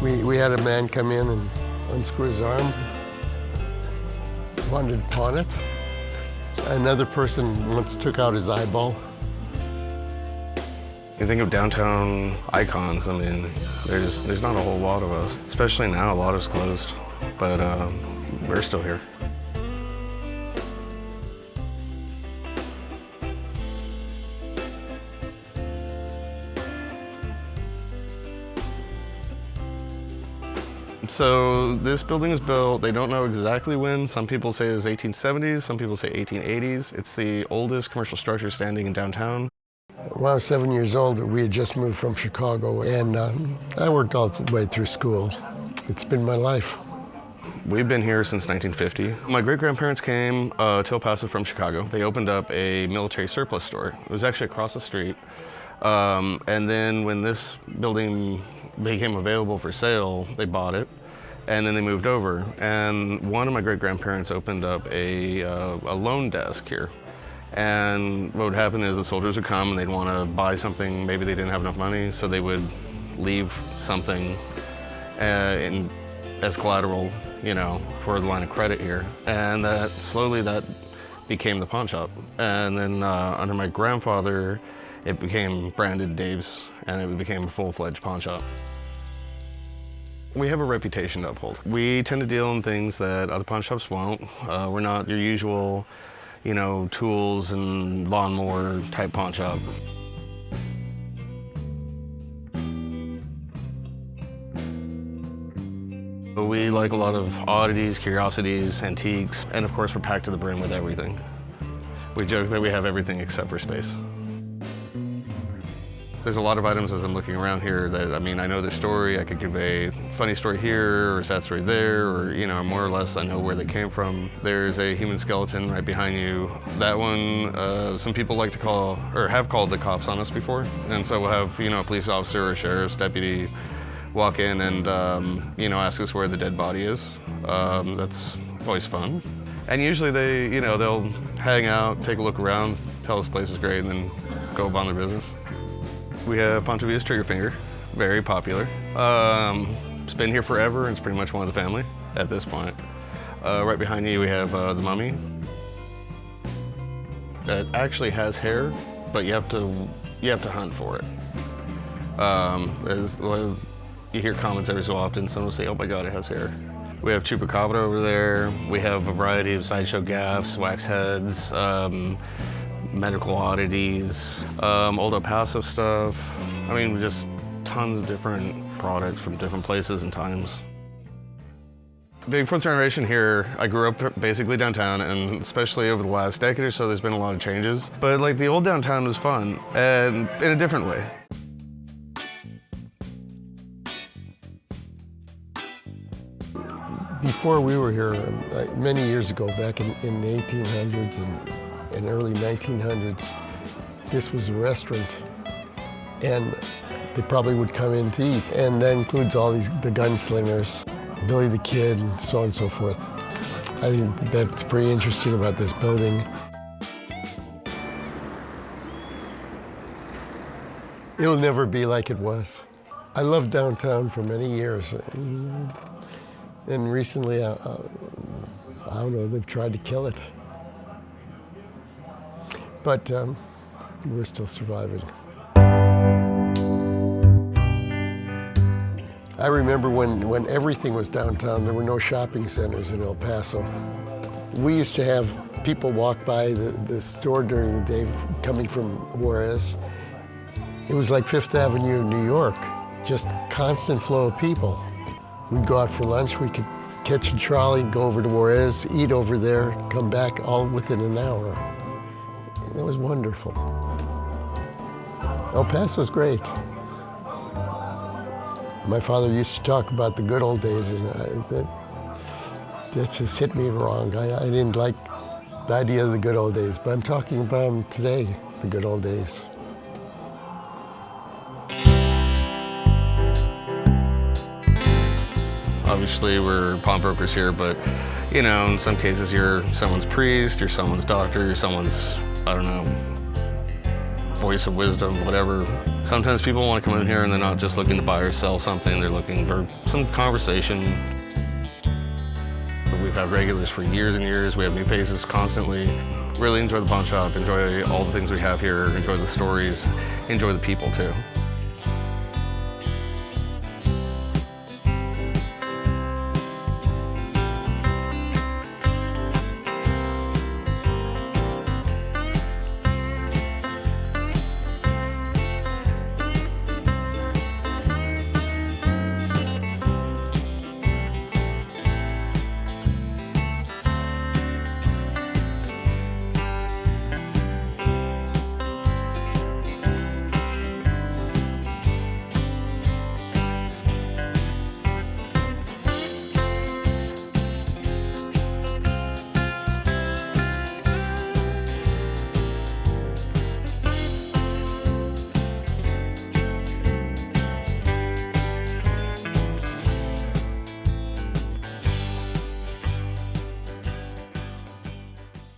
We had a man come in and unscrew his arm, wanted to pawn it. Another person once took out his eyeball. You think of downtown icons, I mean, there's not a whole lot of us. Especially now, a lot is closed, but we're still here. So this building is built, they don't know exactly when. Some people say it was 1870s, some people say 1880s. It's the oldest commercial structure standing in downtown. When I was 7 years old, we had just moved from Chicago, and I worked all the way through school. It's been my life. We've been here since 1950. My great-grandparents came to El Paso from Chicago. They opened up a military surplus store. It was actually across the street. And then when this building became available for sale, they bought it, and then they moved over. And one of my great-grandparents opened up a loan desk here. And what would happen is the soldiers would come and they'd want to buy something. Maybe they didn't have enough money, so they would leave something as collateral, you know, for the line of credit here. And slowly that became the pawn shop. And then under my grandfather, it became branded Dave's, and it became a full-fledged pawn shop. We have a reputation to uphold. We tend to deal in things that other pawn shops won't. We're not your usual, you know, tools and lawnmower type pawn shop. We like a lot of oddities, curiosities, antiques, and of course we're packed to the brim with everything. We joke that we have everything except for space. There's a lot of items as I'm looking around here that, I mean, I know their story. I could give a funny story here or a sad story there, or, you know, more or less I know where they came from. There's a human skeleton right behind you. That one, some people like to call, or have called the cops on us before. And so we'll have, you know, a police officer or a sheriff's deputy walk in and, you know, ask us where the dead body is. That's always fun. And usually they, you know, they'll hang out, take a look around, tell us the place is great, and then go about their business. We have Pancho Villa's trigger finger, very popular. It's been here forever, and it's pretty much one of the family at this point. Right behind you, we have the mummy. That actually has hair, but you have to hunt for it. You hear comments every so often. Someone will say, "Oh my God, it has hair." We have chupacabra over there. We have a variety of sideshow gaffs, wax heads. Medical oddities, old El Paso stuff. I mean, just tons of different products from different places and times. Being fourth generation here, I grew up basically downtown, and especially over the last decade or so, there's been a lot of changes. But like the old downtown was fun, and in a different way. Before we were here, many years ago, back in the 1800s and early 1900s, this was a restaurant, and they probably would come in to eat. And that includes all the gunslingers, Billy the Kid, and so on and so forth. I think that's pretty interesting about this building. It'll never be like it was. I loved downtown for many years, and recently, I don't know, they've tried to kill it. But we're still surviving. I remember when everything was downtown, there were no shopping centers in El Paso. We used to have people walk by the store during the day coming from Juarez. It was like Fifth Avenue in New York, just constant flow of people. We'd go out for lunch, we could catch a trolley, go over to Juarez, eat over there, come back all within an hour. It was wonderful. El Paso's great. My father used to talk about the good old days, and that just hit me wrong. I didn't like the idea of the good old days, but I'm talking about them today, the good old days. Obviously, we're pawnbrokers here, but, you know, in some cases you're someone's priest, you're someone's doctor, you're someone's, I don't know, voice of wisdom, whatever. Sometimes people want to come in here and they're not just looking to buy or sell something, they're looking for some conversation. We've had regulars for years and years. We have new faces constantly. Really enjoy the pawn shop, enjoy all the things we have here, enjoy the stories, enjoy the people too.